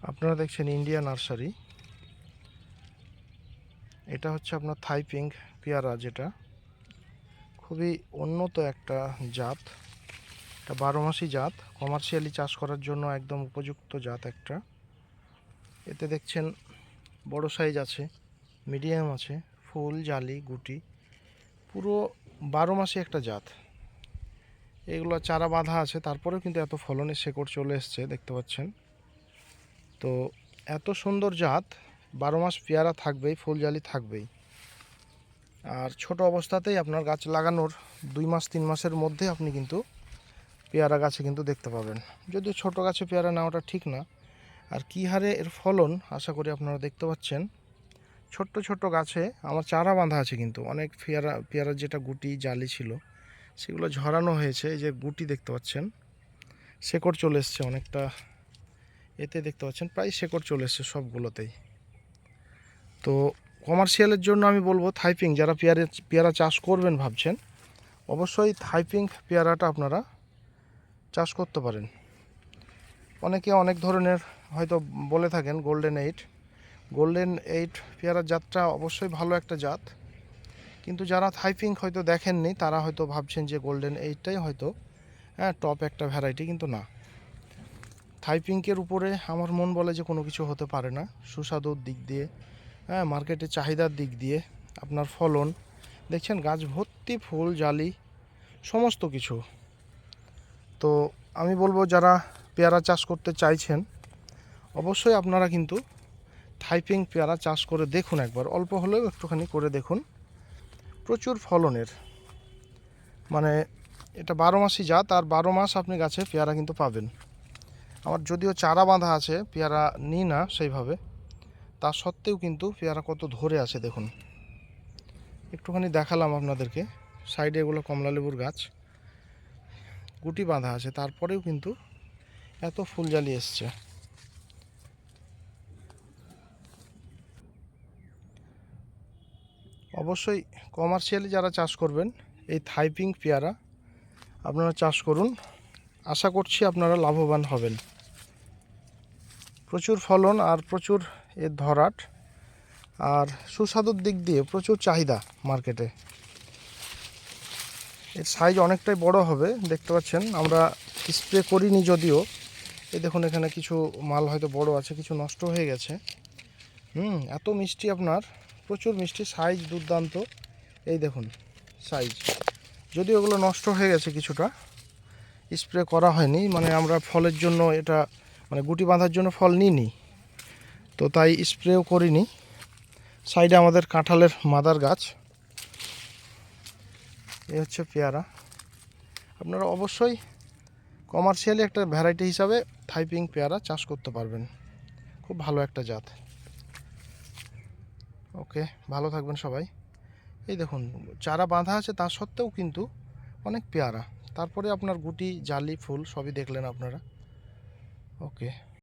আপনারা দেখছেন India nursery. এটা হচ্ছে আপনার থাই পিঙ্ক পেয়ারা, যেটা খুবই উন্নত একটা জাত। এটা 12 মাসি জাত, কমার্শিয়ালি চাষ করার জন্য একদম উপযুক্ত জাত একটা। এতে দেখছেন বড় সাইজ আছে, মিডিয়াম আছে, ফুল জালি গুটি, পুরো 12 মাসি একটা জাত। এগুলো চারা বাঁধা আছে, তারপরেও কিন্তু এত ফলনের শেকড় চলে এসছে, দেখতে পাচ্ছেন। তো এত সুন্দর জাত, 12 মাস পেয়ারা থাকবেই, ফুল জালি থাকবেই। আর ছোট অবস্থাতেই আপনার গাছ লাগানোর 2 মাস 3 মাসের মধ্যে আপনি কিন্তু পেয়ারা গাছে কিন্তু দেখতে পাবেন। যদিও ছোট গাছে পেয়ারা নেওয়াটা ঠিক না। আর কী হারে এর ফলন আশা করি আপনারা দেখতে পাচ্ছেন। ছোট্ট ছোট্ট গাছে আমার চারা বাঁধা আছে, কিন্তু অনেক পেয়ারার যেটা গুটি জালি ছিল সেগুলো ঝরানো হয়েছে। এই যে গুটি দেখতে পাচ্ছেন, শেকড় চলে এসছে অনেকটা, এতে দেখতে পাচ্ছেন প্রায় শেকড় চলে এসছে সবগুলোতেই। তো কমার্শিয়ালের জন্য আমি বলবো থাইপিং, যারা পেয়ারা চাষ করবেন ভাবছেন, অবশ্যই থাইপিং পেয়ারাটা আপনারা চাষ করতে পারেন। অনেকে অনেক ধরনের হয়তো বলে থাকেন গোল্ডেন এইট পেয়ারার জাতটা অবশ্যই ভালো একটা জাত, কিন্তু যারা থাইপিং হয়তো দেখেননি তারা হয়তো ভাবছেন যে গোল্ডেন এইটটাই হয়তো টপ একটা ভ্যারাইটি, কিন্তু না। থাইপিংকের উপরে আমার মন বলে যে কোনো কিছু হতে পারে না। সুস্বাদুর দিক দিয়ে, মার্কেটে চাহিদার দিক দিয়ে, আপনার ফলন দেখছেন, গাছ ভর্তি ফুল জালি সমস্ত কিছু। তো আমি বলবো যারা পেয়ারা চাষ করতে চাইছেন, অবশ্যই আপনারা কিন্তু থাইপিং পেয়ারা চাষ করে দেখুন একবার, অল্প হলেও একটুখানি করে দেখুন। প্রচুর ফলনের, মানে এটা 12 মাসই জাত, আর 12 মাস আপনি গাছে পেয়ারা কিন্তু পাবেন। আমার যদিও চারা বাঁধা আছে, পেয়ারা নিই না সেইভাবে, তা সত্ত্বেও কিন্তু পেয়ারা কত ধরে আছে দেখুন। একটুখানি দেখালাম আপনাদেরকে। সাইডে এগুলো কমলালেবুর গাছ, গুটি বাঁধা আছে, তারপরেও কিন্তু এত ফুল জালি এসছে। অবশ্যই কমার্শিয়ালি যারা চাষ করবেন, এই থাইপিং পেয়ারা আপনারা চাষ করুন। আশা করছি আপনারা লাভবান হবেন। প্রচুর ফলন আর প্রচুর এর ধরাট, আর সুস্বাদুর দিক দিয়ে প্রচুর চাহিদা মার্কেটে। এর সাইজ অনেকটাই বড় হবে, দেখতে পাচ্ছেন। আমরা স্প্রে করিনি যদিও, এই দেখুন এখানে কিছু মাল হয়তো বড় আছে, কিছু নষ্ট হয়ে গেছে। এত মিষ্টি, আপনার প্রচুর মিষ্টি, সাইজ দুর্দান্ত। এই দেখুন সাইজ, যদিও ওগুলো নষ্ট হয়ে গেছে কিছুটা, স্প্রে করা হয়নি, মানে আমরা ফলের জন্য এটা, মানে গুটি বাঁধার জন্য ফল নিইনি, তো তাই স্প্রেও করিনি। সাইডে আমাদের কাঁঠালের মাদার গাছ। এ হচ্ছে পেয়ারা। আপনারা অবশ্যই কমার্শিয়ালি একটা ভ্যারাইটি হিসাবে থাইপিং পেয়ারা চাষ করতে পারবেন, খুব ভালো একটা জাত। ওকে, ভালো থাকবেন সবাই। এই দেখুন চারা বাঁধা আছে, তা সত্ত্বেও কিন্তু অনেক পেয়ারা, তারপরে আপনার গুটি জালি ফুল সবই দেখলেন আপনারা। ওকে।